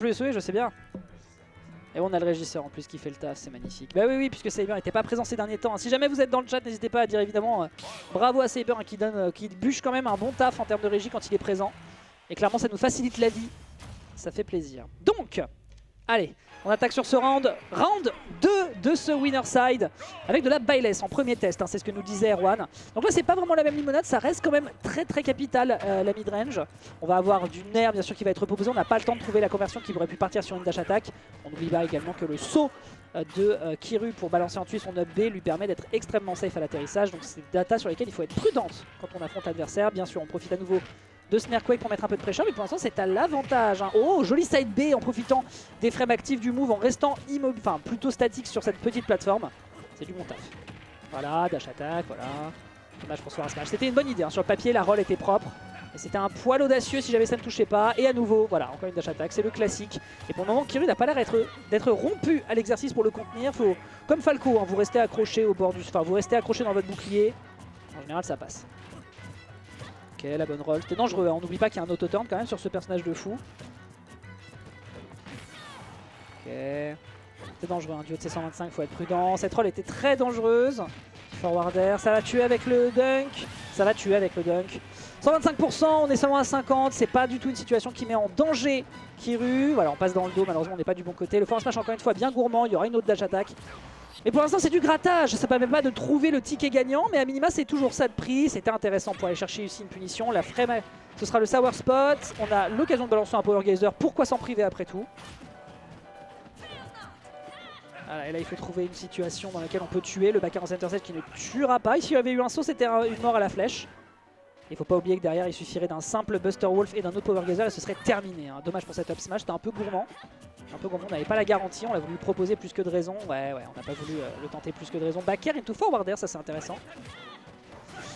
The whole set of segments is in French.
Plus, oui, je sais bien. Et on a le régisseur en plus qui fait le taf, c'est magnifique. Bah oui, puisque Saber n'était pas présent ces derniers temps. Si jamais vous êtes dans le chat, n'hésitez pas à dire évidemment bravo à Saber qui bûche quand même un bon taf en termes de régie quand il est présent. Et clairement, ça nous facilite la vie. Ça fait plaisir. Donc, allez, on attaque sur ce round. Round 2 de ce winner side avec de la Byleth en premier test. Hein, c'est ce que nous disait Erwan. Donc là, c'est pas vraiment la même limonade. Ça reste quand même très capital la mid-range. On va avoir du Nair bien sûr qui va être proposé. On n'a pas le temps de trouver la conversion qui aurait pu partir sur une dash attack. On n'oublie pas également que le saut de Kiru pour balancer en tuyau son up B lui permet d'être extrêmement safe à l'atterrissage. Donc c'est des data sur lesquelles il faut être prudente quand on affronte l'adversaire. Bien sûr, on profite à nouveau de Snarequake pour mettre un peu de pressure, mais pour l'instant c'est à l'avantage. Hein. Oh, joli side B en profitant des frames actifs du move, en restant immobile, enfin plutôt statique sur cette petite plateforme. C'est du bon taf. Voilà, dash attack, voilà. Dommage pour Smash. C'était une bonne idée, hein. Sur le papier la roll était propre. Et c'était un poil audacieux si jamais ça ne touchait pas. Et à nouveau, voilà, encore une dash attack, c'est le classique. Et pour le moment, Kiru n'a pas l'air d'être rompu à l'exercice pour le contenir. Faut, comme Falco, hein, vous restez accroché au bord du. Enfin, vous restez accroché dans votre bouclier. En général, ça passe. Ok, la bonne roll. C'était dangereux, hein. On n'oublie pas qu'il y a un auto-turn quand même sur ce personnage de fou. Ok. C'est dangereux, un duo de C125, il faut être prudent. Cette roll était très dangereuse. Forward air, ça va tuer avec le dunk. Ça va tuer avec le dunk. 125%, on est seulement à 50. C'est pas du tout une situation qui met en danger Kiru. Voilà, on passe dans le dos, malheureusement on n'est pas du bon côté. Le forward smash encore une fois bien gourmand, il y aura une autre dash attack. Mais pour l'instant c'est du grattage, ça ne permet pas de trouver le ticket gagnant, mais à minima c'est toujours ça de prix. C'était intéressant pour aller chercher ici une punition. La frame, ce sera le sour spot. On a l'occasion de balancer un power gazer, pourquoi s'en priver après tout. Voilà, et là il faut trouver une situation dans laquelle on peut tuer. Le backer en center set qui ne tuera pas. Ici il y avait eu un saut, c'était une mort à la flèche. Il ne faut pas oublier que derrière il suffirait d'un simple Buster Wolf et d'un autre Power Gazer et ce serait terminé. Hein. Dommage pour cet up smash, c'était un peu gourmand. On n'avait pas la garantie, on l'a voulu proposer plus que de raison. Ouais, on n'a pas voulu le tenter plus que de raison. Back air into forward air, ça c'est intéressant.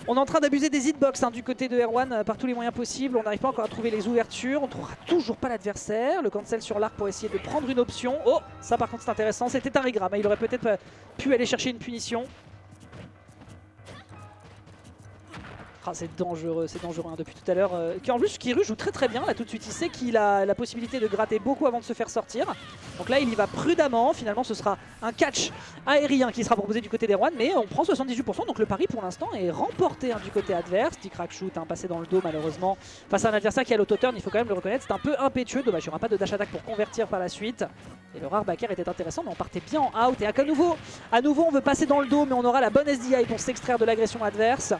On est en train d'abuser des hitbox hein, du côté de Erwan par tous les moyens possibles. On n'arrive pas encore à trouver les ouvertures. On ne trouvera toujours pas l'adversaire. Le cancel sur l'arc pour essayer de prendre une option. Oh, ça par contre c'est intéressant. C'était un regrab. Il aurait peut-être pu aller chercher une punition. Ah, c'est dangereux hein, depuis tout à l'heure. En plus, Kiru joue très bien là tout de suite. Il sait qu'il a la possibilité de gratter beaucoup avant de se faire sortir. Donc là, il y va prudemment. Finalement, ce sera un catch aérien qui sera proposé du côté d'Erwan. Mais on prend 78%. Donc le pari pour l'instant est remporté hein, du côté adverse. Petit crack shoot, hein, passé dans le dos malheureusement. Face à un adversaire qui a l'auto-turn, il faut quand même le reconnaître. C'est un peu impétueux. Dommage, il n'y aura pas de dash attack pour convertir par la suite. Et le rare backer était intéressant, mais on partait bien en out. Et à nouveau, on veut passer dans le dos, mais on aura la bonne SDI pour s'extraire de l'agression adverse.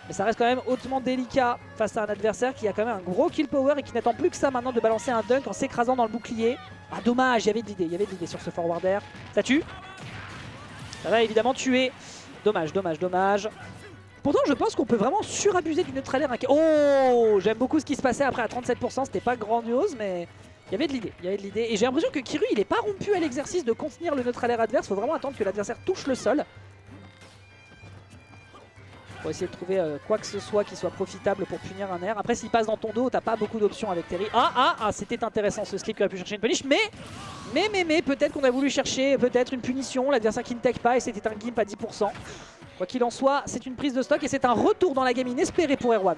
Mais ça reste quand même hautement délicat face à un adversaire qui a quand même un gros kill power et qui n'attend plus que ça maintenant de balancer un dunk en s'écrasant dans le bouclier. Ah dommage, il y avait de l'idée sur ce forward air. Ça tue. Ça va évidemment tuer. Dommage. Pourtant je pense qu'on peut vraiment surabuser du neutral air. Oh, j'aime beaucoup ce qui se passait après à 37%, c'était pas grandiose mais il y avait de l'idée. Et j'ai l'impression que Kiru il est pas rompu à l'exercice de contenir le neutral air adverse, faut vraiment attendre que l'adversaire touche le sol. Pour essayer de trouver quoi que ce soit qui soit profitable pour punir un air. Après s'il passe dans ton dos, t'as pas beaucoup d'options avec Terry. C'était intéressant ce slip qui aurait pu chercher une punish. Mais peut-être qu'on a voulu chercher peut-être une punition. L'adversaire qui ne tech pas et c'était un gimp à 10%. Quoi qu'il en soit, c'est une prise de stock et c'est un retour dans la game inespéré pour Erwan.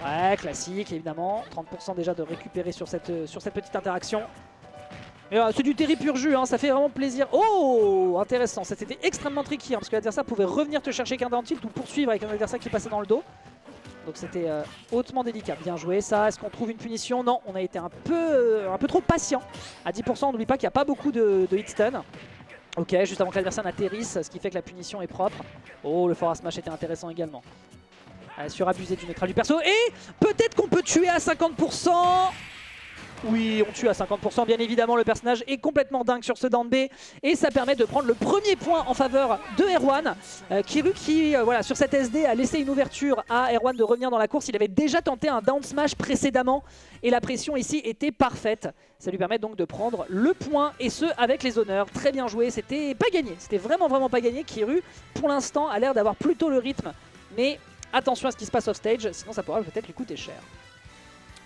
Ouais, classique évidemment. 30% déjà de récupérer sur cette petite interaction. C'est du Terry pur jus, hein, ça fait vraiment plaisir. Oh, intéressant, c'était extrêmement tricky hein, parce que l'adversaire pouvait revenir te chercher qu'un down tilt ou poursuivre avec un adversaire qui passait dans le dos. Donc c'était hautement délicat. Bien joué ça. Est-ce qu'on trouve une punition? Non, on a été un peu trop patient. À 10%, on n'oublie pas qu'il n'y a pas beaucoup de hit stun. Ok, juste avant que l'adversaire n'atterrisse, ce qui fait que la punition est propre. Oh, le forward smash était intéressant également. Surabusé du neutral du perso. Et peut-être qu'on peut tuer à 50%. Oui, on tue à 50%, bien évidemment, le personnage est complètement dingue sur ce down B et ça permet de prendre le premier point en faveur de Erwan. Kiru qui, voilà, sur cette SD a laissé une ouverture à Erwan de revenir dans la course. Il avait déjà tenté un down smash précédemment et la pression ici était parfaite. Ça lui permet donc de prendre le point et ce avec les honneurs. Très bien joué, c'était pas gagné, c'était vraiment pas gagné. Kiru, pour l'instant, a l'air d'avoir plutôt le rythme, mais attention à ce qui se passe off stage, sinon ça pourra peut-être lui coûter cher.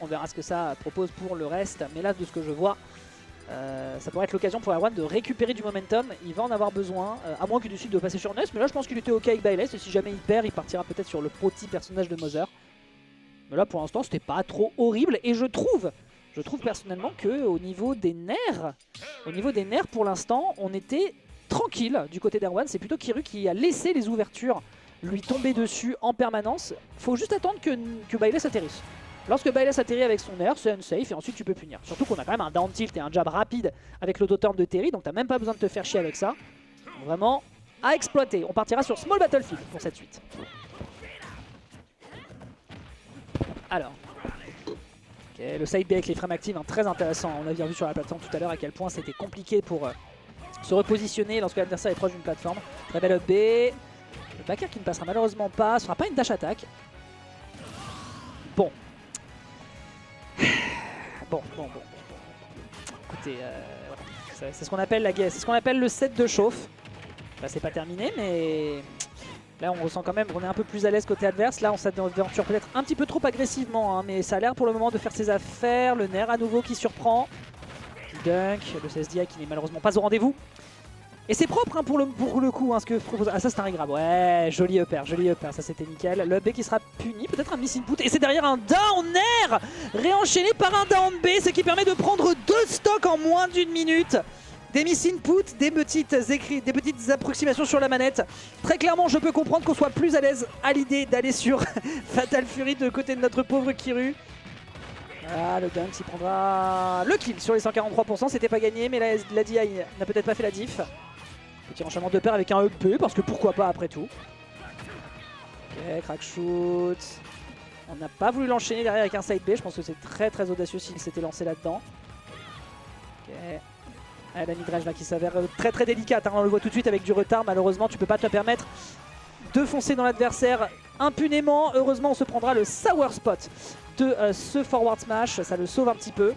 On verra ce que ça propose pour le reste, mais là de ce que je vois, ça pourrait être l'occasion pour Erwan de récupérer du momentum. Il va en avoir besoin, à moins que du sud de passer sur Ness, mais là je pense qu'il était ok avec Byleth, et si jamais il perd, il partira peut-être sur le petit personnage de Mother. Mais là pour l'instant c'était pas trop horrible, et je trouve Je trouve personnellement qu'au niveau des nerfs, pour l'instant, on était tranquille du côté d'Erwan. C'est plutôt Kiru qui a laissé les ouvertures lui tomber dessus en permanence. Faut juste attendre que Byleth atterrisse. Lorsque Byleth atterrit avec son air, c'est unsafe et ensuite tu peux punir. Surtout qu'on a quand même un down tilt et un jab rapide avec l'auto-turn de Terry, donc t'as même pas besoin de te faire chier avec ça. Donc vraiment à exploiter. On partira sur Small Battlefield pour cette suite. Alors, okay, le side B avec les frames actives, hein, très intéressant. On a vu sur la plateforme tout à l'heure à quel point c'était compliqué pour se repositionner lorsque l'adversaire est proche d'une plateforme. Très belle up B. Le backer qui ne passera malheureusement pas, ce sera pas une dash attack. Bon. Bon. Écoutez, c'est ce qu'on appelle la guesse, c'est ce qu'on appelle le set de chauffe. Là, c'est pas terminé, mais là, on ressent quand même qu'on est un peu plus à l'aise côté adverse. Là, on s'aventure peut-être un petit peu trop agressivement, hein, mais ça a l'air pour le moment de faire ses affaires. Le Nair à nouveau qui surprend. Qui dunk, le CSDI qui n'est malheureusement pas au rendez-vous. Et c'est propre hein, pour le coup, hein, ce que propose. Ah, ça c'est un regrab. Ouais, joli upper, ça c'était nickel. Le up B qui sera puni, peut-être un miss input. Et c'est derrière un down air réenchaîné par un down B, ce qui permet de prendre 2 stocks en moins d'1 minute. Des miss input, des petites approximations sur la manette. Très clairement, je peux comprendre qu'on soit plus à l'aise à l'idée d'aller sur Fatal Fury de côté de notre pauvre Kiru. Ah, le dunk s'y prendra le kill sur les 143%, c'était pas gagné, mais la DI n'a peut-être pas fait la diff. Petit enchaînement de paire avec un EP, parce que pourquoi pas après tout. Ok, crack shoot. On n'a pas voulu l'enchaîner derrière avec un side B, je pense que c'est très audacieux s'il s'était lancé là-dedans. Ok. Ah, la midrange là qui s'avère très délicate, hein, on le voit tout de suite avec du retard, malheureusement tu peux pas te permettre de foncer dans l'adversaire impunément. Heureusement on se prendra le sour spot de ce forward smash, ça le sauve un petit peu.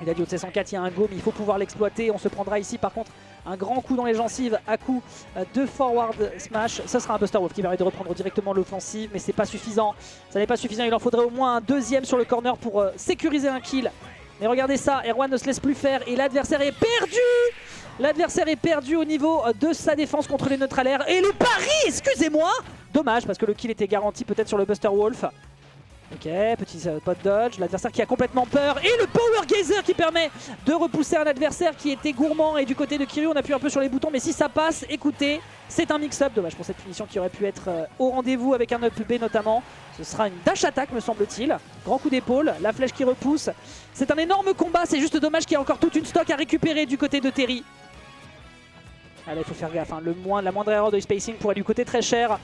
Il a dit au C104 il y a un go mais il faut pouvoir l'exploiter. On se prendra ici par contre un grand coup dans les gencives à coup de forward smash. Ça sera un Buster Wolf qui permet de reprendre directement l'offensive, mais c'est pas suffisant. Ça n'est pas suffisant, il en faudrait au moins un deuxième sur le corner pour sécuriser un kill. Mais regardez ça, Erwan ne se laisse plus faire et l'adversaire est perdu. L'adversaire est perdu au niveau de sa défense contre les neutralaires. Et le pari, excusez-moi. Dommage parce que le kill était garanti peut-être sur le Buster Wolf. Ok, petit pot dodge, l'adversaire qui a complètement peur. Et le Power Geyser qui permet de repousser un adversaire qui était gourmand. Et du côté de Kiru, on appuie un peu sur les boutons. Mais si ça passe, écoutez, c'est un mix-up. Dommage pour cette punition qui aurait pu être au rendez-vous avec un up B notamment. Ce sera une dash attack me semble-t-il. Grand coup d'épaule, la flèche qui repousse. C'est un énorme combat, c'est juste dommage qu'il y ait encore toute une stock à récupérer du côté de Terry. Allez, il faut faire gaffe, hein. La moindre erreur de spacing pourrait lui coûter très cher.